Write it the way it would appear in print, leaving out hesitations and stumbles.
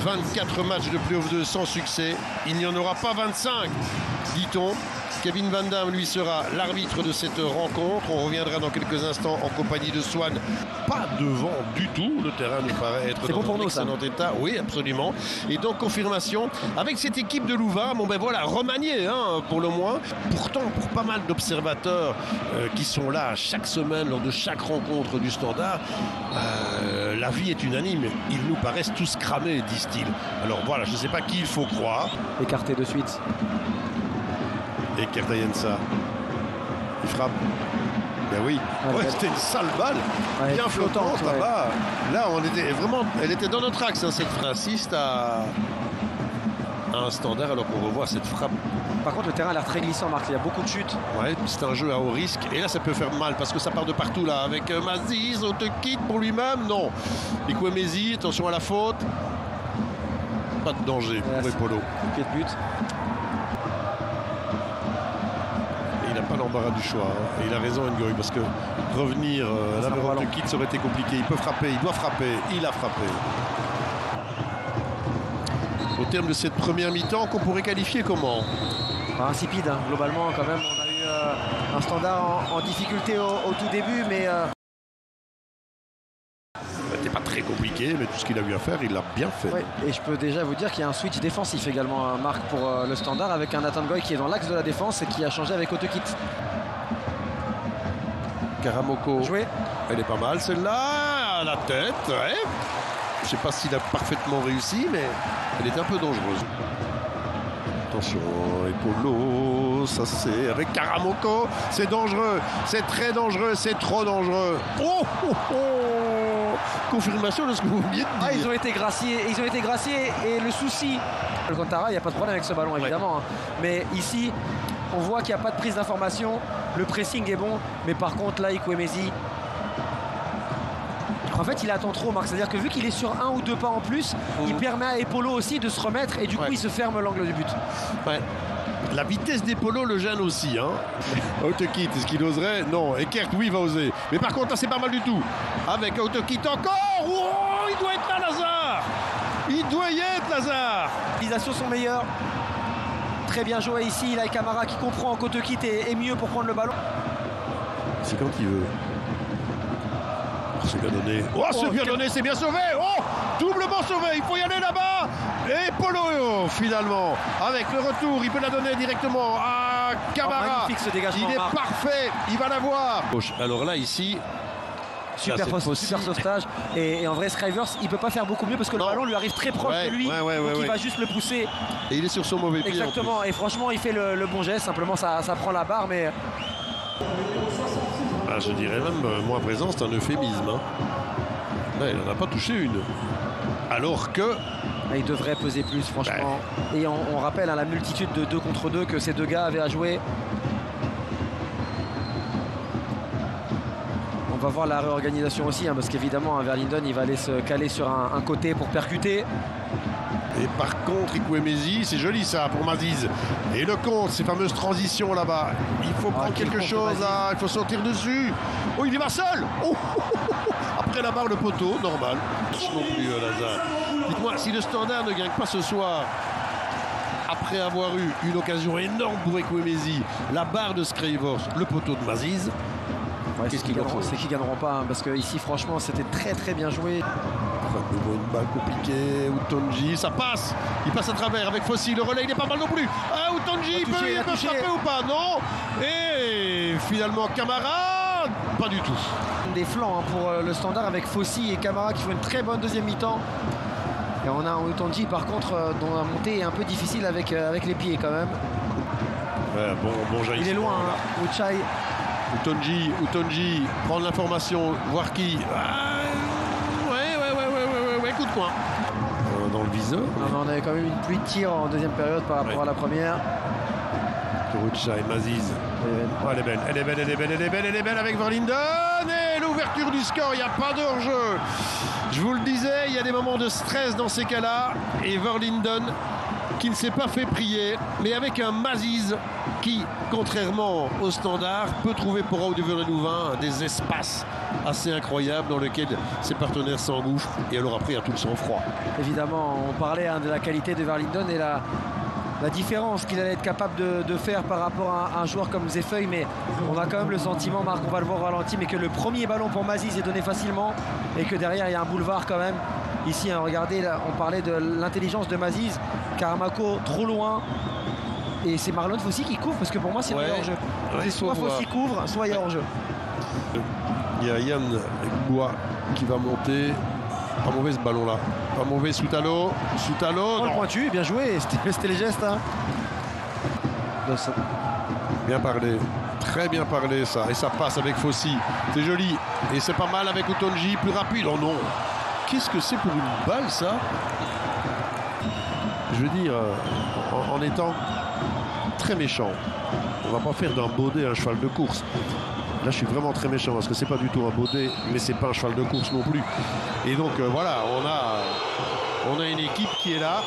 24 matchs de play-off 2 sans succès. Il n'y en aura pas 25, dit-on. Kevin Van Damme, lui, sera l'arbitre de cette rencontre. On reviendra dans quelques instants en compagnie de Swan. Pas de vent du tout. Le terrain nous paraît être dans un excellent état. Oui, absolument. Et donc, confirmation avec cette équipe de Louvain. Bon, ben voilà, remaniée, hein, pour le moins. Pourtant, pour pas mal d'observateurs qui sont là chaque semaine lors de chaque rencontre du Standard, la vie est unanime. Ils nous paraissent tous cramés, disent-ils. Alors voilà, je ne sais pas qui il faut croire. Écarté de suite. Et Kertayensa, il frappe. Ben oui, c'était une sale balle, bien flottante là-bas. Là, on était vraiment, elle était dans notre axe, hein, cette frappe. Assiste à un Standard alors qu'on revoit cette frappe. Par contre, le terrain a l'air très glissant, Marc. Il y a beaucoup de chutes. Ouais, c'est un jeu à haut risque. Et là, ça peut faire mal parce que ça part de partout là. Avec Maziz, on te quitte pour lui-même. Non. Ikwemezi, attention à la faute. Pas de danger pour Epolo. Pied de but. Il n'a pas l'embarras du choix, hein. Et il a raison, Ngoy, parce que revenir là vers le kit, ça aurait été compliqué. Il peut frapper, il doit frapper, il a frappé. Au terme de cette première mi-temps, qu'on pourrait qualifier comment? Insipide, hein. Globalement, quand même, on a eu un Standard en difficulté au tout début, mais... C'était pas très compliqué, mais tout ce qu'il a eu à faire, il l'a bien fait. Ouais, et je peux déjà vous dire qu'il y a un switch défensif également, Marc, pour le Standard, avec un Nathan Ngoy qui est dans l'axe de la défense et qui a changé avec Otokit. Karamoko, joué. Elle est pas mal celle-là, à la tête, ouais. Je sais pas s'il a parfaitement réussi, mais elle est un peu dangereuse. Attention, Epolo, ça c'est avec Karamoko, c'est dangereux, c'est très dangereux, c'est trop dangereux. Oh, oh, oh. Confirmation de ce que vous veniez de dire. Ah, ils ont été graciés, et le souci, le Alcantara, il n'y a pas de problème avec ce ballon évidemment, hein. Mais ici, on voit qu'il n'y a pas de prise d'information, le pressing est bon, mais par contre là, Ikwemezi, en fait, il attend trop, Marc. C'est-à-dire que vu qu'il est sur un ou deux pas en plus, il permet à Epolo aussi de se remettre et du coup, il se ferme l'angle du but. Ouais. La vitesse d'Epolo le gêne aussi, hein. Otokit, est-ce qu'il oserait? Non. Eckert, oui, il va oser. Mais par contre, là, c'est pas mal du tout. Avec Otokit encore. Oh, il doit être là, Lazare. Il doit y être, Lazare. Les réalisations sont meilleures. Très bien joué ici. Il a Camara qui comprend qu'Otokit est mieux pour prendre le ballon. C'est quand il veut. C'est bien donné. Oh, c'est bien donné, c'est bien sauvé. Oh, doublement sauvé. Il faut y aller là-bas. Et Polo, finalement, avec le retour, il peut la donner directement à Camara. Il est parfait. Il va la voir. Alors là, ici, super sauvetage. Et en vrai, Scrivers, il peut pas faire beaucoup mieux parce que le ballon lui arrive très proche de lui. Donc il va juste le pousser. Et il est sur son mauvais pied. Exactement. Et franchement, il fait le bon geste. Simplement, ça prend la barre, mais. Ah, je dirais même, moi à présent, c'est un euphémisme. Hein. Là, il n'en a pas touché une. Alors que... Il devrait peser plus, franchement. Et on rappelle à la multitude de 2 contre 2 que ces deux gars avaient à jouer. On va voir la réorganisation aussi, hein, parce qu'évidemment, Verlinden, il va aller se caler sur un côté pour percuter. Et par contre, Ikwemezi, c'est joli ça pour Maziz. Et le contre, ces fameuses transitions là-bas. Il faut prendre quelque chose là, il faut sortir dessus. Oh, il y va seul. Oh, après la barre, le poteau, normal. Non plus, Lazare. Dites-moi, si le Standard ne gagne pas ce soir, après avoir eu une occasion énorme pour Ikwemezi, la barre de Scrivers, le poteau de Maziz, c'est qu'ils gagneront pas, hein, parce que ici, franchement, c'était très très bien joué. Une balle compliquée, Utonji, ça passe, il passe à travers avec Fossi, le relais il n'est pas mal non plus. Ah, Utonji, il peut frapper ou pas? Non. Et finalement Camara, pas du tout. Des flancs, hein, pour le Standard avec Fossi et Camara qui font une très bonne deuxième mi-temps. Et on a un Utonji par contre dont la montée est un peu difficile avec les pieds quand même. Ouais, bon jaillissement. Il est loin, hein, Uchai. Utonji, prendre l'information, voir qui. Coup de coin. Dans le viseur. Non, on avait quand même une pluie de tirs en deuxième période par rapport à la première. Kurucha et Maziz. Oh, elle est belle avec Verlinden. Et l'ouverture du score, il n'y a pas de hors-jeu. Je vous le disais, il y a des moments de stress dans ces cas-là. Et Verlinden qui ne s'est pas fait prier, mais avec un Maziz qui, contrairement au Standard, peut trouver pour Audever Louvain des espaces assez incroyables dans lesquels ses partenaires s'engouffrent, et alors après il y a tout le sang-froid. Évidemment, on parlait de la qualité de Verlinden et la différence qu'il allait être capable de faire par rapport à un joueur comme Zefeuille, mais on a quand même le sentiment, Marc, on va le voir au ralenti, mais que le premier ballon pour Maziz est donné facilement et que derrière il y a un boulevard quand même. Ici, hein, regardez, là, on parlait de l'intelligence de Maziz, Karamako trop loin, et c'est Marlon Fossy qui couvre, parce que pour moi c'est hors-jeu. Ouais, soit Fossy couvre, soit il y a hors-jeu. Il y a Yann Bois qui va monter. Pas mauvais ce ballon là. Pas mauvais Soutalo. Oh, le pointu, bien joué. C'était les gestes. Hein. Bien parlé. Très bien parlé ça. Et ça passe avec Fossy. C'est joli. Et c'est pas mal avec Otonji. Plus rapide. Oh non. Qu'est-ce que c'est pour une balle ça? Je veux dire, en étant très méchant. On va pas faire d'un baudet un cheval de course. Là, je suis vraiment très méchant parce que c'est pas du tout un baudet, mais c'est pas un cheval de course non plus. Et donc, voilà, on a une équipe qui est là.